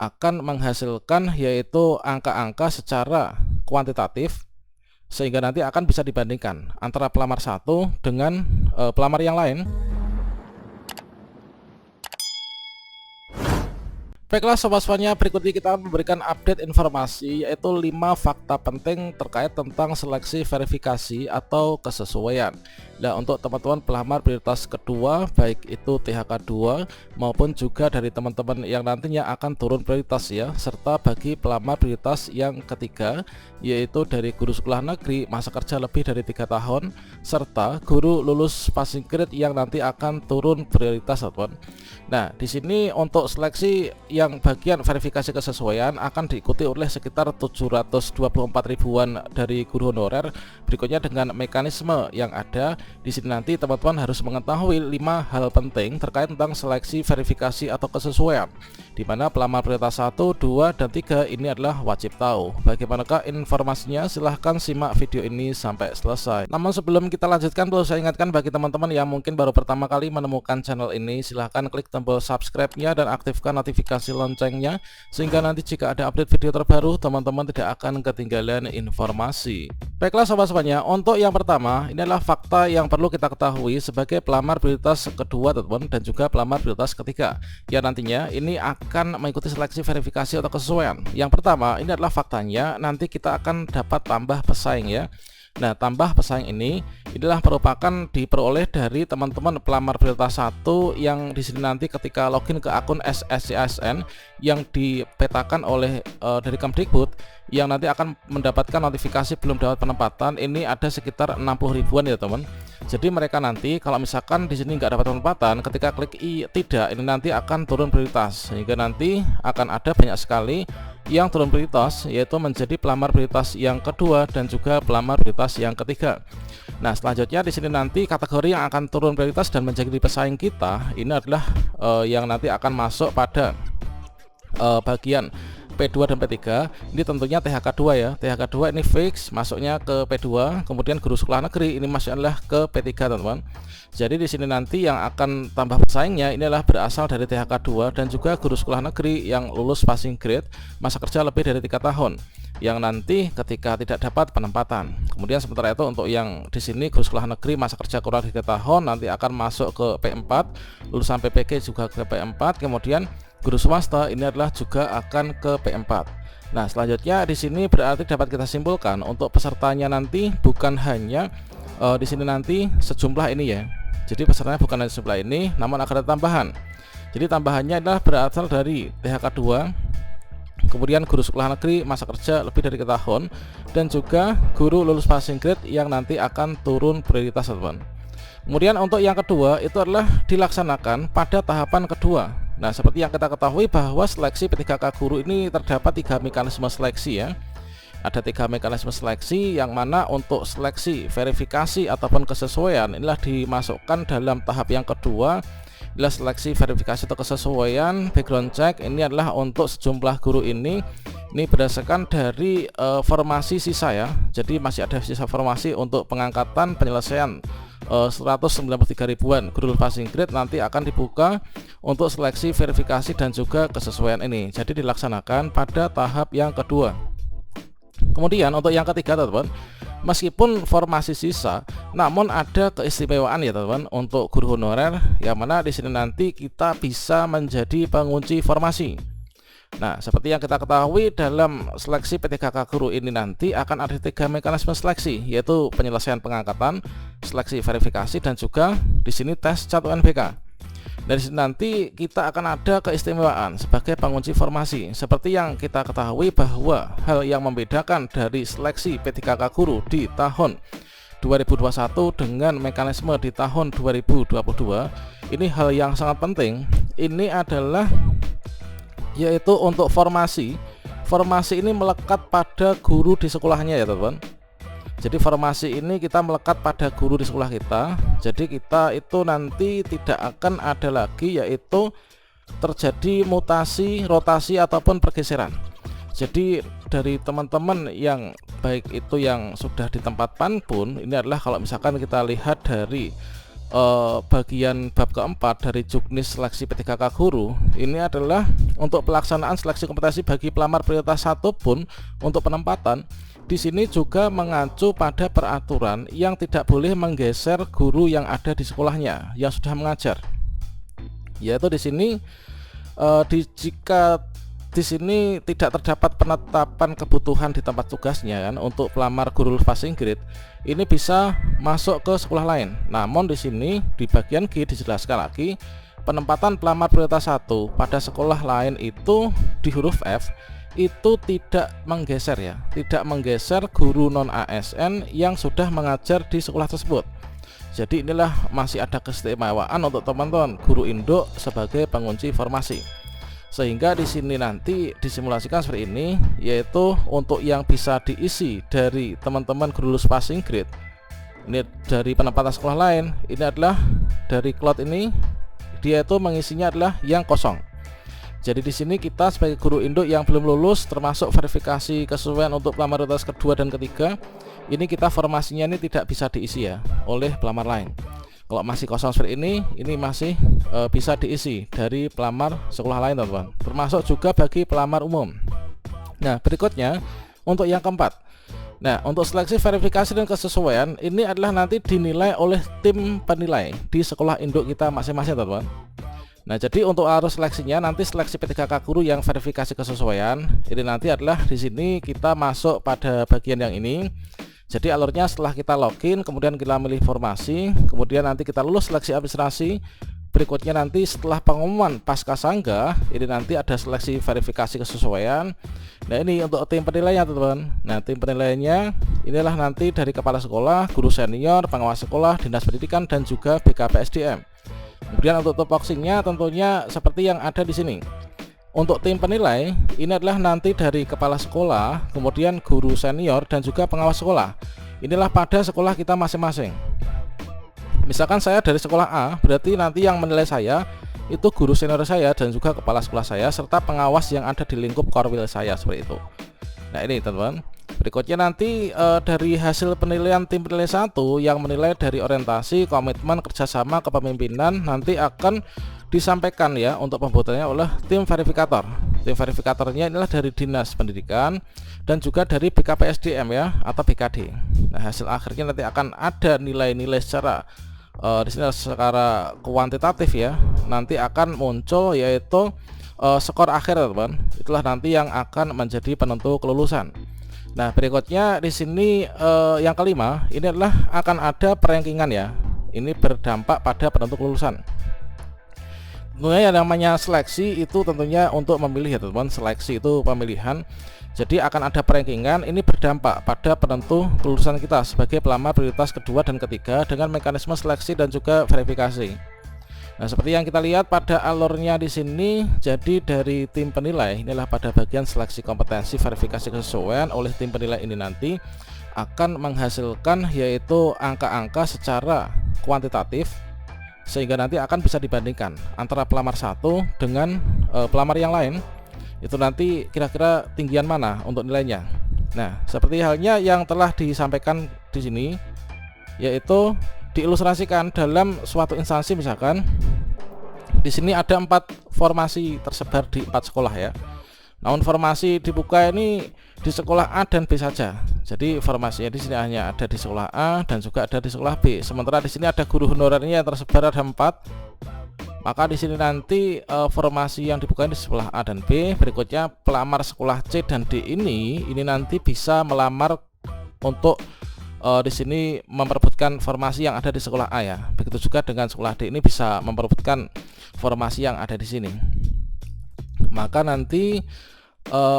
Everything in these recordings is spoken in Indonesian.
akan menghasilkan yaitu angka-angka secara kuantitatif, sehingga nanti akan bisa dibandingkan antara pelamar satu dengan pelamar yang lain. Baiklah sobat semuanya, berikutnya kita memberikan update informasi yaitu 5 fakta penting terkait tentang seleksi verifikasi atau kesesuaian. Nah, untuk teman-teman pelamar prioritas kedua, baik itu THK 2 maupun juga dari teman-teman yang nantinya akan turun prioritas ya, serta bagi pelamar prioritas yang ketiga yaitu dari guru sekolah negeri masa kerja lebih dari 3 tahun serta guru lulus passing grade yang nanti akan turun prioritas, teman-teman. Nah, di sini untuk seleksi yang bagian verifikasi kesesuaian akan diikuti oleh sekitar 724 ribuan dari guru honorer. Berikutnya dengan mekanisme yang ada di sini nanti teman-teman harus mengetahui 5 hal penting terkait tentang seleksi verifikasi atau kesesuaian, di mana pelamar prioritas 1, 2, dan 3 ini adalah wajib tahu. Bagaimanakah informasinya? Silahkan simak video ini sampai selesai. Namun sebelum kita lanjutkan, perlu saya ingatkan bagi teman-teman yang mungkin baru pertama kali menemukan channel ini, silahkan klik tombol subscribe-nya dan aktifkan notifikasi loncengnya, sehingga nanti jika ada update video terbaru teman-teman tidak akan ketinggalan informasi. Baiklah sobat semuanya, untuk yang pertama ini adalah fakta yang perlu kita ketahui sebagai pelamar prioritas kedua, teman-teman, dan juga pelamar prioritas ketiga yang nantinya ini akan mengikuti seleksi verifikasi atau kesesuaian. Yang pertama ini adalah faktanya nanti kita akan dapat tambah pesaing ya. Nah, tambah pesaing ini adalah merupakan diperoleh dari teman-teman pelamar prioritas 1 yang di sini nanti ketika login ke akun SSCASN yang dipetakan oleh dari Kemdikbud, yang nanti akan mendapatkan notifikasi belum dapat penempatan, ini ada sekitar 60 ribuan ya teman. Jadi mereka nanti kalau misalkan di sini nggak dapat penempatan, ketika klik tidak, ini nanti akan turun prioritas, sehingga nanti akan ada banyak sekali yang turun prioritas, yaitu menjadi pelamar prioritas yang kedua dan juga pelamar prioritas yang ketiga. Nah, selanjutnya di sini nanti kategori yang akan turun prioritas dan menjadi pesaing kita ini adalah yang nanti akan masuk pada bagian P2 dan P3. Ini tentunya THK 2 ya. THK 2 ini fix masuknya ke P2, kemudian guru sekolah negeri ini masuknya ke P3, teman-teman. Jadi di sini nanti yang akan tambah pesaingnya ini adalah berasal dari THK 2 dan juga guru sekolah negeri yang lulus passing grade masa kerja lebih dari 3 tahun yang nanti ketika tidak dapat penempatan. Kemudian sementara itu untuk yang di sini guru sekolah negeri masa kerja kurang dari 3 tahun nanti akan masuk ke P4, lulusan PPG juga ke P4, kemudian guru swasta ini adalah juga akan ke P4. Nah, selanjutnya di sini berarti dapat kita simpulkan untuk pesertanya nanti bukan hanya di sini nanti sejumlah ini ya. Jadi pesertanya bukan hanya sejumlah ini, namun akan ada tambahan. Jadi tambahannya adalah berasal dari THK 2, kemudian guru sekolah negeri masa kerja lebih dari 3 tahun, dan juga guru lulus passing grade yang nanti akan turun prioritas, teman. Kemudian untuk yang kedua itu adalah dilaksanakan pada tahapan kedua. Nah, seperti yang kita ketahui bahwa seleksi P3K guru ini terdapat 3 mekanisme seleksi ya. Ada 3 mekanisme seleksi yang mana untuk seleksi verifikasi ataupun kesesuaian inilah dimasukkan dalam tahap yang kedua. Inilah seleksi verifikasi atau kesesuaian background check, ini adalah untuk sejumlah guru ini berdasarkan dari formasi sisa ya. Jadi masih ada sisa formasi untuk pengangkatan penyelesaian 193 ribuan guru passing grade nanti akan dibuka untuk seleksi verifikasi dan juga kesesuaian ini. Jadi dilaksanakan pada tahap yang kedua. Kemudian untuk yang ketiga, teman-teman, meskipun formasi sisa, namun ada keistimewaan ya teman-teman untuk guru honorer, yang mana di sini nanti kita bisa menjadi pengunci formasi. Nah, seperti yang kita ketahui dalam seleksi P3K guru ini nanti akan ada 3 mekanisme seleksi, yaitu penyelesaian pengangkatan, seleksi verifikasi, dan juga di sini tes CAT UNBK. Dari sini nanti kita akan ada keistimewaan sebagai pengunci formasi. Seperti yang kita ketahui bahwa hal yang membedakan dari seleksi P3K guru di tahun 2021 dengan mekanisme di tahun 2022 ini hal yang sangat penting. Ini adalah yaitu untuk formasi ini melekat pada guru di sekolahnya ya teman-teman. Jadi formasi ini kita melekat pada guru di sekolah kita. Jadi kita itu nanti tidak akan ada lagi yaitu terjadi mutasi, rotasi ataupun pergeseran. Jadi dari teman-teman yang baik itu yang sudah di tempat PAN pun ini adalah kalau misalkan kita lihat dari bagian bab keempat dari Juknis Seleksi P3K Guru ini adalah untuk pelaksanaan seleksi kompetensi bagi pelamar prioritas 1 pun untuk penempatan. Di sini juga mengacu pada peraturan yang tidak boleh menggeser guru yang ada di sekolahnya yang sudah mengajar. Yaitu di sini jika di sini tidak terdapat penetapan kebutuhan di tempat tugasnya kan untuk pelamar guru lulus passing grade, ini bisa masuk ke sekolah lain. Namun di sini di bagian G dijelaskan lagi, penempatan pelamar prioritas 1 pada sekolah lain itu di huruf F itu tidak menggeser ya, tidak menggeser guru non ASN yang sudah mengajar di sekolah tersebut. Jadi inilah masih ada keistimewaan untuk teman-teman guru induk sebagai pengunci informasi. Sehingga di sini nanti disimulasikan seperti ini, yaitu untuk yang bisa diisi dari teman-teman guru lulus passing grade. Ini dari penempatan sekolah lain, ini adalah dari cloud ini, dia itu mengisinya adalah yang kosong. Jadi di sini kita sebagai guru induk yang belum lulus termasuk verifikasi kesesuaian untuk pelamar prioritas kedua dan ketiga, ini kita formasinya ini tidak bisa diisi ya oleh pelamar lain. Kalau masih kosong seperti ini masih bisa diisi dari pelamar sekolah lain teman-teman, termasuk juga bagi pelamar umum. Nah berikutnya untuk yang keempat, nah untuk seleksi verifikasi dan kesesuaian ini adalah nanti dinilai oleh tim penilai di sekolah induk kita masing-masing teman-teman. Nah jadi untuk arus seleksinya nanti seleksi P3K Guru yang verifikasi kesesuaian ini nanti adalah di sini kita masuk pada bagian yang ini. Jadi alurnya setelah kita login, kemudian kita milih formasi, kemudian nanti kita lulus seleksi administrasi. Berikutnya nanti setelah pengumuman pasca sangga, ini nanti ada seleksi verifikasi kesesuaian. Nah ini untuk tim penilainya teman-teman. Nah tim penilaiannya inilah nanti dari kepala sekolah, guru senior, pengawas sekolah, dinas pendidikan, dan juga BKPSDM. Kemudian untuk tupoksinya tentunya seperti yang ada di sini. Untuk tim penilai ini adalah nanti dari kepala sekolah, kemudian guru senior, dan juga pengawas sekolah. Inilah pada sekolah kita masing-masing. Misalkan saya dari sekolah A, berarti nanti yang menilai saya itu guru senior saya dan juga kepala sekolah saya serta pengawas yang ada di lingkup korwil saya seperti itu. Nah ini teman-teman. Berikutnya nanti dari hasil penilaian tim penilai 1 yang menilai dari orientasi, komitmen, kerjasama, kepemimpinan nanti akan disampaikan ya untuk pembuatannya oleh tim verifikator. Tim verifikatornya inilah dari dinas pendidikan dan juga dari BKPSDM ya atau BKD. Nah hasil akhirnya nanti akan ada nilai-nilai secara di sini secara kuantitatif ya. Nanti akan muncul yaitu skor akhir teman. Itulah nanti yang akan menjadi penentu kelulusan. Nah berikutnya di sini yang kelima ini adalah akan ada perankingan ya. Ini berdampak pada penentu kelulusan. Tentunya yang namanya seleksi itu tentunya untuk memilih ya teman-teman. Seleksi itu pemilihan. Jadi akan ada perankingan, ini berdampak pada penentu kelulusan kita sebagai pelamar prioritas kedua dan ketiga dengan mekanisme seleksi dan juga verifikasi. Nah, seperti yang kita lihat pada alurnya di sini, jadi dari tim penilai inilah pada bagian seleksi kompetensi verifikasi kesesuaian oleh tim penilai ini nanti akan menghasilkan yaitu angka-angka secara kuantitatif sehingga nanti akan bisa dibandingkan antara pelamar satu dengan pelamar yang lain. Itu nanti kira-kira tinggian mana untuk nilainya. Nah, seperti halnya yang telah disampaikan di sini yaitu diilustrasikan dalam suatu instansi. Misalkan di sini ada 4 formasi tersebar di 4 sekolah ya. Namun formasi dibuka ini di sekolah A dan B saja. Jadi formasinya di sini hanya ada di sekolah A dan juga ada di sekolah B. Sementara di sini ada guru honorernya yang tersebar ada 4. Maka di sini nanti formasi yang dibuka di sekolah A dan B. Berikutnya pelamar sekolah C dan D ini nanti bisa melamar untuk di sini memperebutkan formasi yang ada di sekolah A ya. Begitu juga dengan sekolah D ini bisa memperebutkan formasi yang ada di sini. Maka nanti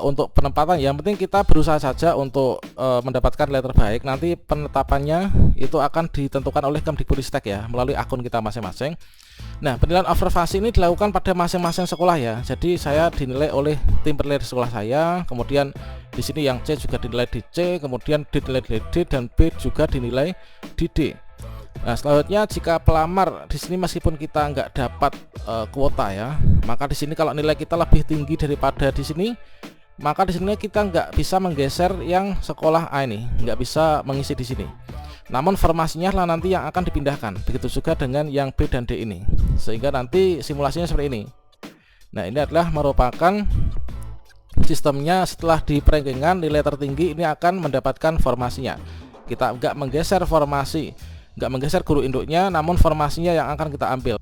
untuk penempatan yang penting kita berusaha saja untuk mendapatkan nilai terbaik. Nanti penetapannya itu akan ditentukan oleh Kemdikbudristek ya melalui akun kita masing-masing. Nah, penilaian observasi ini dilakukan pada masing-masing sekolah ya. Jadi saya dinilai oleh tim penilai di sekolah saya, kemudian di sini yang C juga dinilai di C, kemudian D dinilai di D, dan B juga dinilai di D. Nah, selanjutnya jika pelamar di sini meskipun kita nggak dapat kuota ya, maka di sini kalau nilai kita lebih tinggi daripada di sini, maka di sini kita nggak bisa menggeser yang sekolah A ini, nggak bisa mengisi di sini. namun formasinya lah nanti yang akan dipindahkan. Begitu juga dengan yang B dan D ini, sehingga nanti simulasinya seperti ini. Nah, ini adalah merupakan sistemnya. Setelah di rankingan nilai tertinggi ini akan mendapatkan formasinya. Kita nggak menggeser formasi, nggak menggeser guru induknya, namun formasinya yang akan kita ambil.